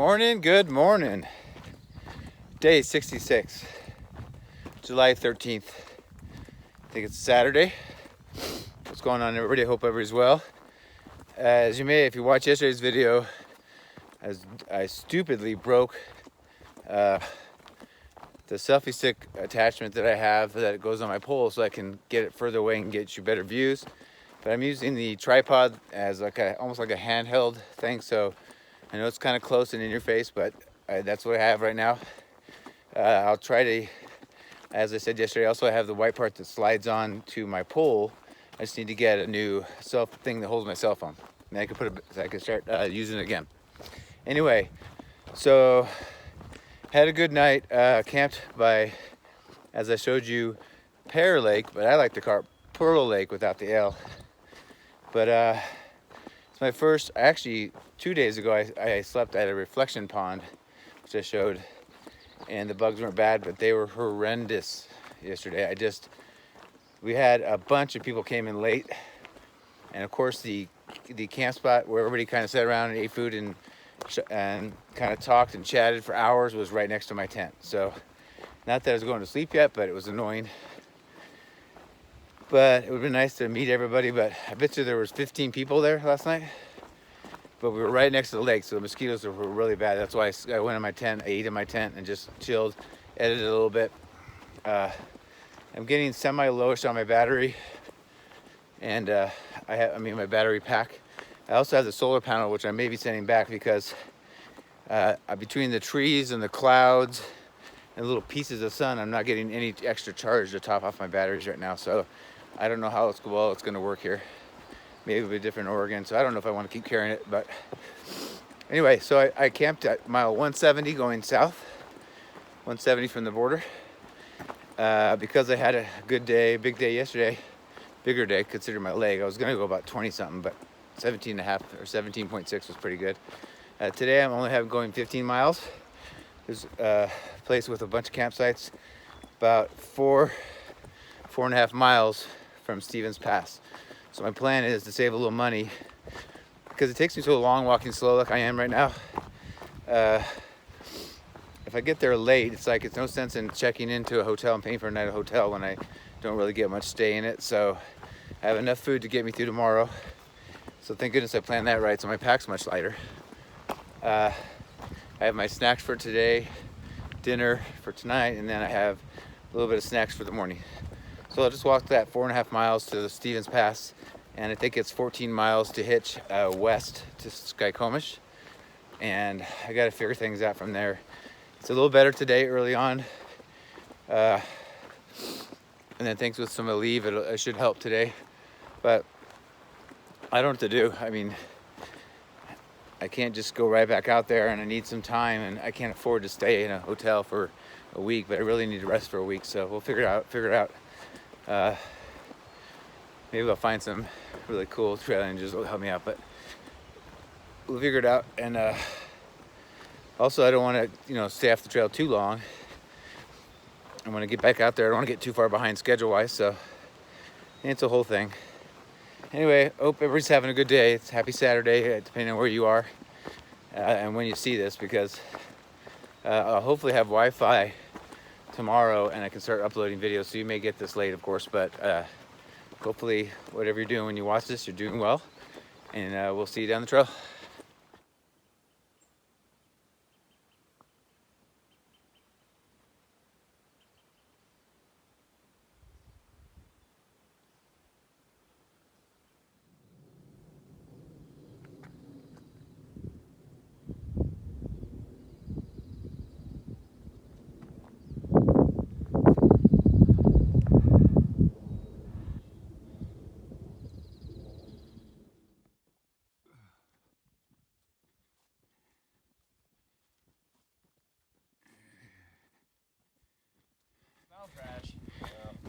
Good morning. Day 66, July 13th. I think it's Saturday. What's going on, everybody? I hope everybody's well. As you may, if you watched yesterday's video, I stupidly broke the selfie stick attachment that I have that goes on my pole so I can get it further away and get you better views. But I'm using the tripod as almost like a handheld thing, so I know it's kind of close and in your face, but that's what I have right now. I'll try to, as I said yesterday, also I have the white part that slides on to my pole. I just need to get a new thing that holds my cell phone. And I can start using it again. Anyway, so had a good night. Camped by, as I showed you, Pear Lake, but I like to call it Pearl Lake without the L. But it's my first, actually 2 days ago I slept at a reflection pond, which I showed, and the bugs weren't bad, but they were horrendous yesterday. We had a bunch of people came in late, and of course the camp spot where everybody kind of sat around and ate food and kind of talked and chatted for hours was right next to my tent. So not that I was going to sleep yet, but it was annoying. But it would have been nice to meet everybody, but I bet you there was 15 people there last night. But we were right next to the lake, so the mosquitoes were really bad. That's why I went in my tent, I ate in my tent and just chilled, edited a little bit. I'm getting semi-lowish on my battery, and my battery pack. I also have the solar panel, which I may be sending back because between the trees and the clouds and little pieces of sun, I'm not getting any extra charge to top off my batteries right now. So I don't know how it's going to work here. Maybe it'll be different in Oregon, so I don't know if I want to keep carrying it. But anyway, so I camped at mile 170 going south, 170 from the border, because I had a good day, big day yesterday, bigger day considering my leg. I was going to go about 20 something, but 17.5 or 17.6 was pretty good. Today I'm only going 15 miles. There's a place with a bunch of campsites about 4.5 miles from Stevens Pass. So my plan is to save a little money because it takes me so long walking slow like I am right now. If I get there late, it's no sense in checking into a hotel and paying for a night at a hotel when I don't really get much stay in it. So I have enough food to get me through tomorrow. So thank goodness I planned that right, so my pack's much lighter. I have my snacks for today, dinner for tonight, and then I have a little bit of snacks for the morning. So I'll just walk that 4.5 miles to the Stevens Pass, and I think it's 14 miles to hitch west to Skykomish, and I got to figure things out from there. It's a little better today early on, and then thanks with some leave, it should help today, but I don't know what to do. I mean, I can't just go right back out there, and I need some time, and I can't afford to stay in a hotel for a week, but I really need to rest for a week, so we'll figure it out. Maybe I'll find some really cool trail rangers that will help me out, but we'll figure it out. And also I don't want to stay off the trail too long. I want to get back out there. I don't want to get too far behind schedule wise, so it's a whole thing. Anyway, hope everybody's having a good day. It's happy Saturday, depending on where you are and when you see this, because I'll hopefully have Wi-Fi tomorrow and I can start uploading videos. So you may get this late, of course, but hopefully whatever you're doing when you watch this, you're doing well, and we'll see you down the trail.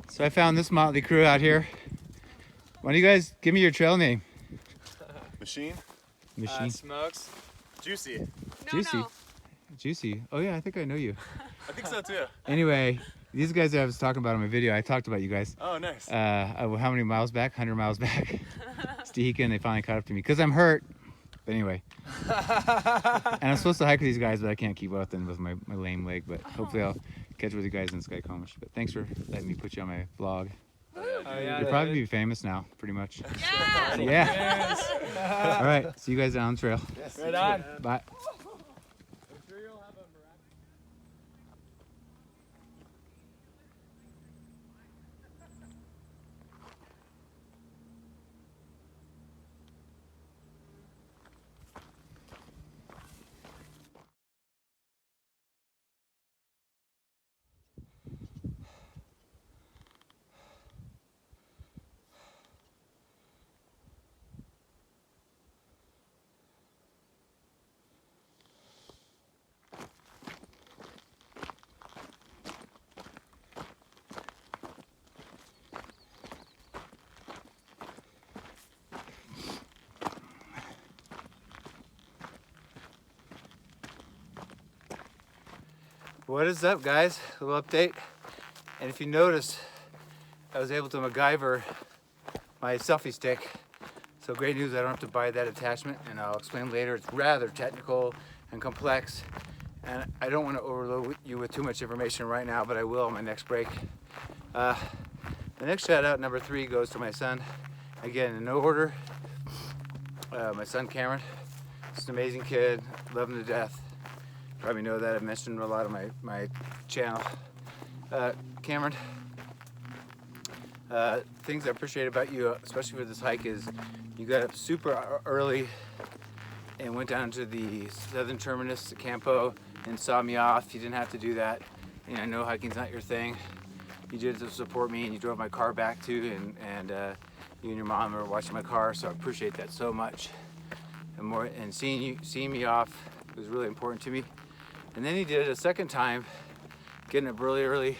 So I found this motley crew out here. Why don't you guys give me your trail name? Machine. Smokes. Juicy. Juicy. Juicy. Oh yeah, I think I know you. I think so too. Anyway, these guys that I was talking about in my video, I talked about you guys. Oh, nice. How many miles back? 100 miles back. Stehika, and they finally caught up to me. Because I'm hurt. But anyway. And I'm supposed to hike with these guys, but I can't keep up then with my lame leg. But hopefully I'll catch with you guys in Skycomish. But thanks for letting me put you on my vlog. Oh, yeah, You'll probably be famous now, pretty much. Yeah. Yeah. All right. See you guys down the trail. Yes. Right on. Bye. What is up, guys? A little update. And if you notice, I was able to MacGyver my selfie stick. So great news, I don't have to buy that attachment, and I'll explain later. It's rather technical and complex, and I don't want to overload you with too much information right now, but I will on my next break. The next shout out, number 3, goes to my son. Again, in no order. My son Cameron. He's an amazing kid, love him to death. Probably know that. I've mentioned a lot of my channel. Cameron, things I appreciate about you, especially for this hike, is you got up super early and went down to the southern terminus, the Campo, and saw me off. You didn't have to do that. And I know hiking's not your thing. You did it to support me, and you drove my car back too, and you and your mom were watching my car, so I appreciate that so much. And seeing me off was really important to me. And then he did it a second time, getting up really early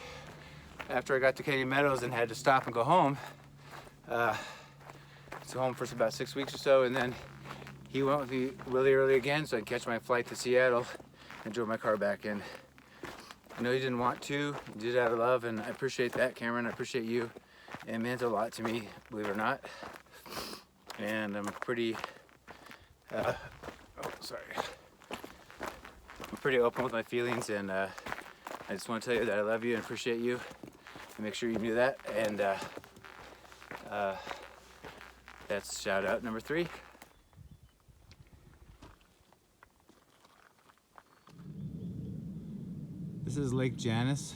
after I got to Canyon Meadows and had to stop and go home. So home for about 6 weeks or so, and then he went with me really early again so I could catch my flight to Seattle and drove my car back in. I know you didn't want to, you did it out of love, and I appreciate that, Cameron. I appreciate you. It meant a lot to me, believe it or not. And I'm pretty, I'm pretty open with my feelings, and I just want to tell you that I love you and appreciate you, and make sure you knew that. And that's shout out number 3. This is Lake Janus.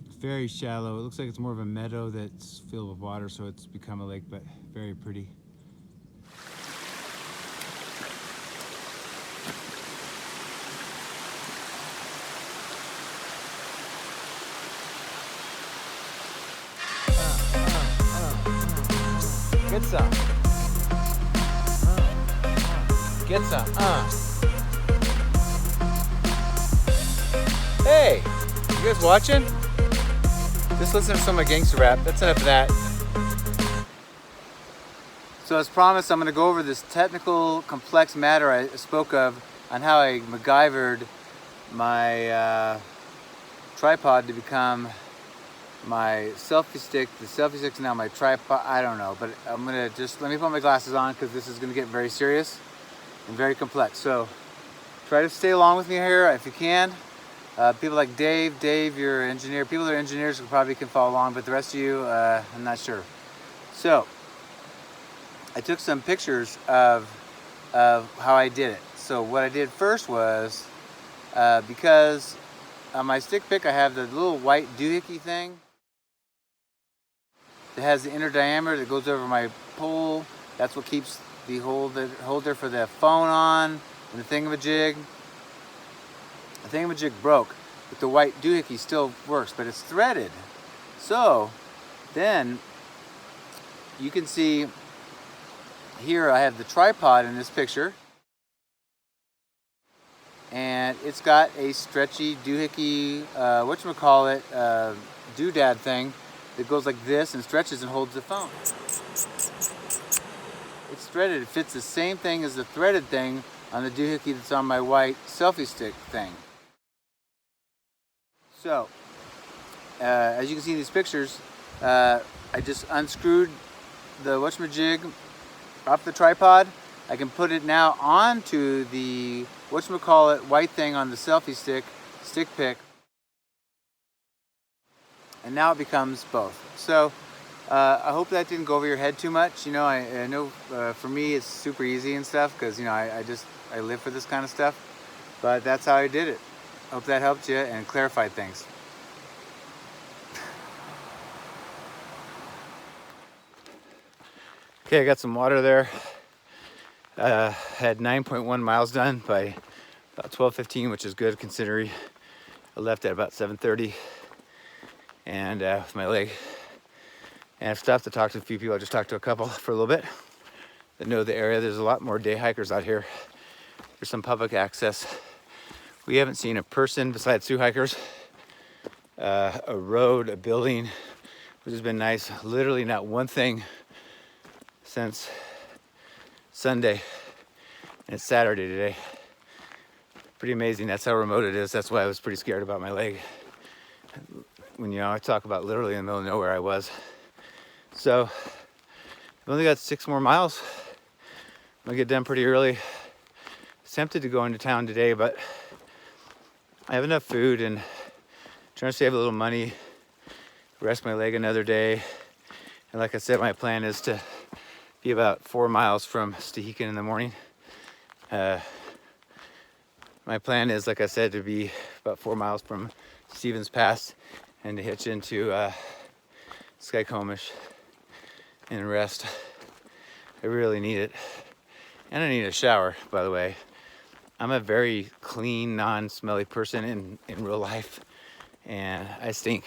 It's very shallow. It looks like it's more of a meadow that's filled with water, so it's become a lake, but very pretty. Get some. Get some. Hey, you guys watching? Just listen to some of my gangster rap. That's enough of that. So as promised, I'm going to go over this technical, complex matter I spoke of on how I MacGyvered my tripod to become my selfie stick. The selfie stick's now my tripod. I don't know, but I'm gonna let me put my glasses on because this is gonna get very serious and very complex. So try to stay along with me here if you can. People like Dave, you're an engineer. People that are engineers probably can follow along, but the rest of you, I'm not sure. So I took some pictures of how I did it. So what I did first was, because on my stick pick I have the little white doohickey thing that has the inner diameter that goes over my pole. That's what keeps the holder for the phone on, and the thingamajig. The thingamajig broke, but the white doohickey still works, but it's threaded. So then you can see here I have the tripod in this picture, and it's got a stretchy doohickey, whatchamacallit, doodad thing that goes like this and stretches and holds the phone. It's threaded. It fits the same thing as the threaded thing on the doohickey that's on my white selfie stick thing. So, as you can see in these pictures, I just unscrewed the whatchamajig off the tripod. I can put it now onto the whatchamacallit white thing on the selfie stick pick, and now it becomes both. So I hope that didn't go over your head too much. You know, I know for me it's super easy and stuff because, you know, I live for this kind of stuff, but that's how I did it. Hope that helped you and clarified things. Okay, I got some water there. Had 9.1 miles done by about 12:15, which is good considering I left at about 7:30, and with my leg. And I've stopped to talk to a few people. I just talked to a couple for a little bit that know the area. There's a lot more day hikers out here. There's some public access. We haven't seen a person besides THRU hikers, a road, a building, which has been nice. Literally not one thing since Sunday, and it's Saturday today. Pretty amazing. That's how remote it is. That's why I was pretty scared about my leg. When, you know, I talk about literally in the middle of nowhere I was. So I've only got 6 more miles. I'm gonna get done pretty early. I was tempted to go into town today, but I have enough food and trying to save a little money, rest my leg another day. And like I said, my plan is to be about 4 miles from Stehekin in the morning. My plan is, like I said, to be about 4 miles from Stevens Pass and to hitch into Skycomish and rest. I really need it. And I need a shower, by the way. I'm a very clean, non-smelly person in real life, and I stink.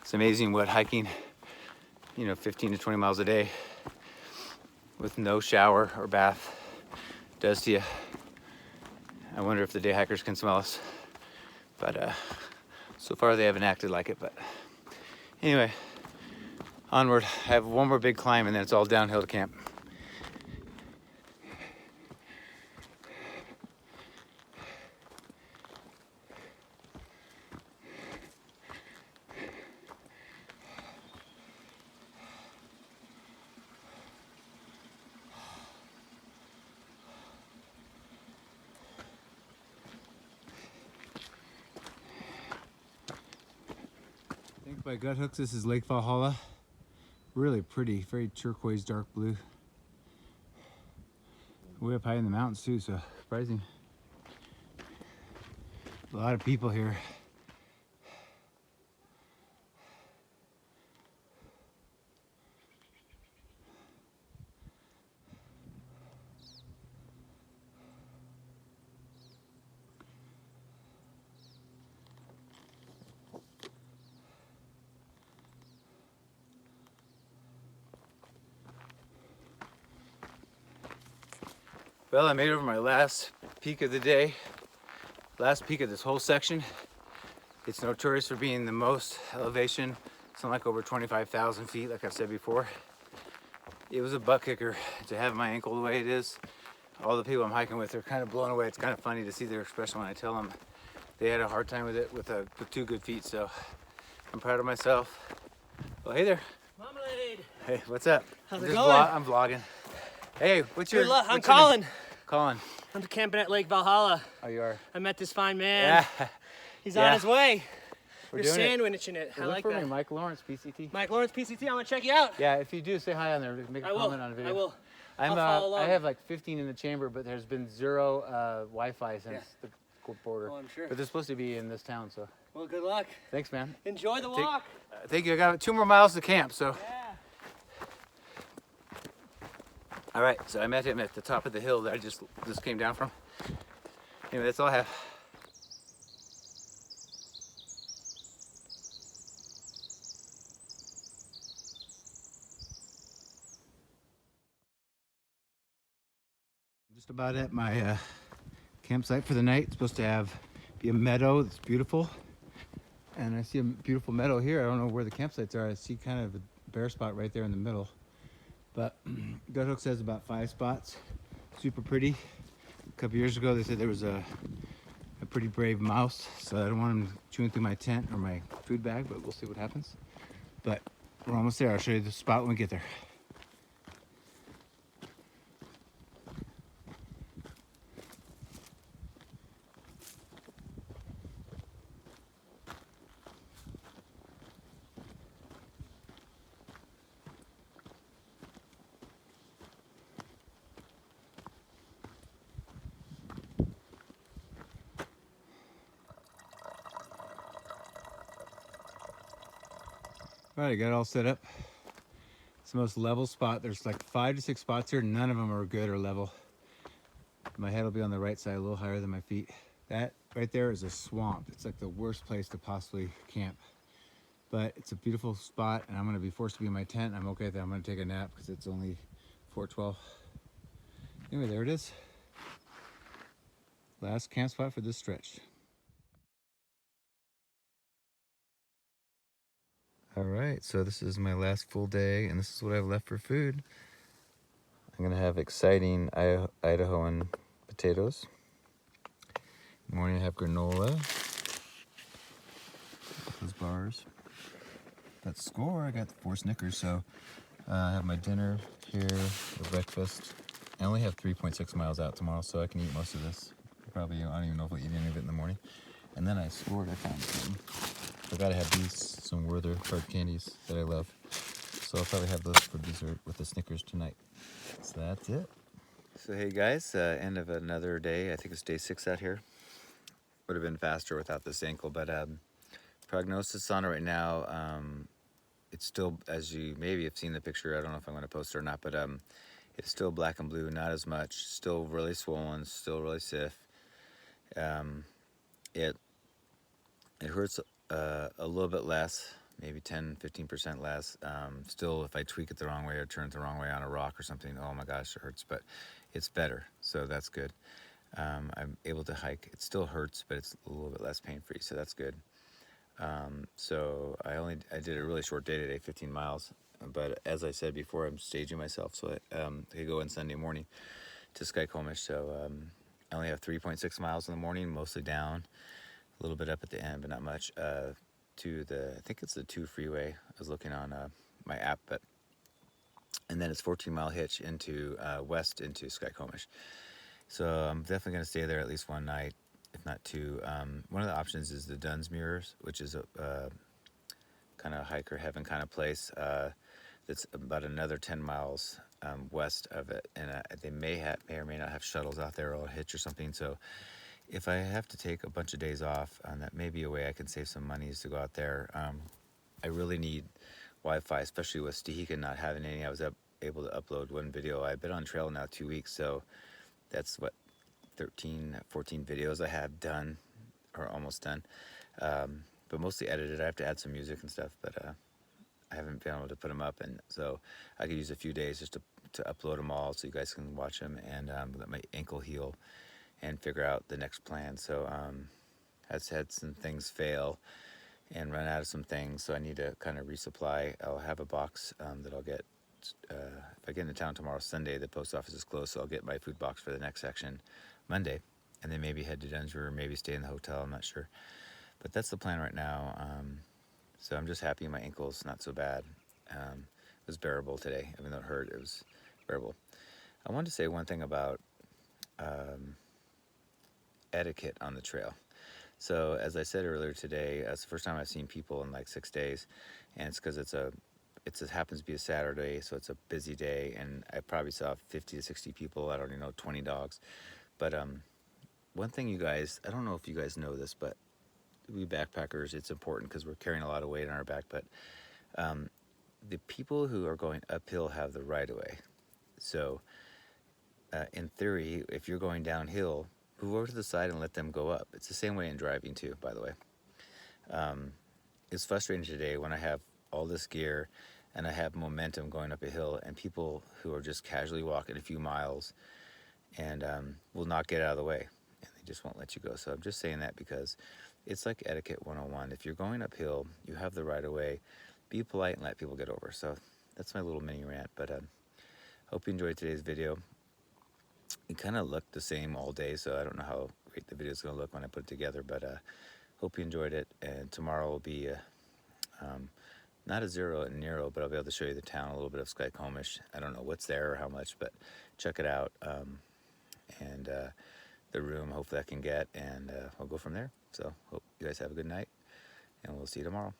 It's amazing what hiking, you know, 15 to 20 miles a day with no shower or bath does to you. I wonder if the day hikers can smell us, but so far they haven't acted like it. But anyway, onward. I have one more big climb and then it's all downhill to camp. I think by gut hooks this is Lake Valhalla. Really pretty, very turquoise, dark blue. Way up high in the mountains too, so surprising. A lot of people here. Well, I made it over my last peak of the day, last peak of this whole section. It's notorious for being the most elevation, something like over 25,000 feet, like I've said before. It was a butt kicker to have my ankle the way it is. All the people I'm hiking with are kind of blown away. It's kind of funny to see their expression when I tell them they had a hard time with it with 2 good feet, so I'm proud of myself. Well, hey there. Marmalade. Hey, what's up? How's it going? I'm vlogging. Hey, what's your Good luck. I'm what's your Colin. name? Colin. I'm camping at Lake Valhalla. Oh, you are? I met this fine man. Yeah. He's Yeah. on his way. We're You're doing it. sandwiching it. I Look like for that. me, Mike Lawrence, PCT. Mike Lawrence, PCT. I'm gonna check you out. Yeah, if you do, say hi on there. Make a I will. comment on the video. I will. I'm, I'll follow along. I have like 15 in the chamber, but there's been 0 Wi-Fi since the border. Oh, I'm sure. But they're supposed to be in this town, so Well, good luck. thanks, man. Enjoy the walk. Thank you. I got 2 more miles to camp, so. Yeah. All right, so I met him at the top of the hill that I just came down from. Anyway, that's all I have. Just about at my campsite for the night. It's supposed to be a meadow that's beautiful. And I see a beautiful meadow here. I don't know where the campsites are. I see kind of a bare spot right there in the middle. But Gut Hook says about 5 spots. Super pretty. A couple years ago they said there was a pretty brave mouse, so I don't want him chewing through my tent or my food bag, but we'll see what happens. But we're almost there. I'll show you the spot when we get there. All right, I got it all set up. It's the most level spot. There's like 5 to 6 spots here. None of them are good or level. My head will be on the right side, a little higher than my feet. That right there is a swamp. It's like the worst place to possibly camp. But it's a beautiful spot, and I'm gonna be forced to be in my tent. I'm okay with that. I'm gonna take a nap because it's only 4:12. Anyway, there it is. Last camp spot for this stretch. All right, so this is my last full day, and this is what I've left for food. I'm gonna have exciting Idahoan potatoes. In the morning I have granola. Those bars. That score, I got 4 Snickers, so I have my dinner here, or breakfast. I only have 3.6 miles out tomorrow, so I can eat most of this. Probably, I don't even know if I'll eat any of it in the morning. And then I scored, I found some. I gotta have these, some Werther hard candies that I love. So I'll probably have those for dessert with the Snickers tonight. So that's it. So hey guys, end of another day. I think it's day 6 out here. Would have been faster without this ankle, but prognosis on it right now, it's still, as you maybe have seen the picture, I don't know if I'm going to post it or not, but it's still black and blue, not as much, still really swollen, still really stiff. It hurts a little bit less, maybe 10-15% less. Still, if I tweak it the wrong way or turn it the wrong way on a rock or something, oh my gosh, it hurts, but it's better, so that's good. I'm able to hike. It still hurts, but it's a little bit less pain-free, so that's good. So I did a really short day today, 15 miles. But as I said before, I'm staging myself, so I go in Sunday morning to Skycomish. So I only have 3.6 miles in the morning, mostly down, a little bit up at the end, but not much. To the, I think it's the 2 freeway. I was looking on my app, and then it's 14-mile hitch into west into Skycomish. So I'm definitely going to stay there at least one night, if not 2. One of the options is the Dunsmuirs, which is a kind of hiker heaven kind of place. That's about another 10 miles west of it, and they may or may not have shuttles out there or a hitch or something. So if I have to take a bunch of days off, that may be a way I can save some money is to go out there. I really need Wi-Fi, especially with Stahika not having any. I was able to upload 1 video. I've been on trail now 2 weeks, so that's what 13, 14 videos I have done, or almost done, but mostly edited. I have to add some music and stuff, but I haven't been able to put them up, and so I could use a few days just to upload them all so you guys can watch them and let my ankle heal and figure out the next plan. So I've had some things fail and run out of some things, so I need to kind of resupply. I'll have a box that I'll get. If I get into town tomorrow, Sunday, the post office is closed, so I'll get my food box for the next section Monday, and then maybe head to Denver or maybe stay in the hotel. I'm not sure, but that's the plan right now. So I'm just happy my ankle's not so bad. It was bearable today, even though it hurt. It was bearable. I wanted to say one thing about etiquette on the trail. So as I said earlier today, it's the first time I've seen people in like 6 days, and it's because it happens to be a Saturday, so it's a busy day, and I probably saw 50 to 60 people. I don't even know, 20 dogs. But one thing, you guys, I don't know if you guys know this, but we backpackers, it's important because we're carrying a lot of weight on our back, but the people who are going uphill have the right of way. So in theory, if you're going downhill, move over to the side and let them go up. It's the same way in driving too, by the way. It's frustrating today when I have all this gear and I have momentum going up a hill, and people who are just casually walking a few miles and will not get out of the way, and they just won't let you go. So I'm just saying that because it's like etiquette 101. If you're going uphill, you have the right of way. Be polite and let people get over. So that's my little mini rant, but hope you enjoyed today's video. It kind of looked the same all day, so I don't know how great the video is going to look when I put it together, but hope you enjoyed it. And tomorrow will be not a 0 at Nero, but I'll be able to show you the town, a little bit of Skycomish. I don't know what's there or how much, but check it out. And the room, hopefully I can get, and we'll go from there. So hope you guys have a good night, and we'll see you tomorrow.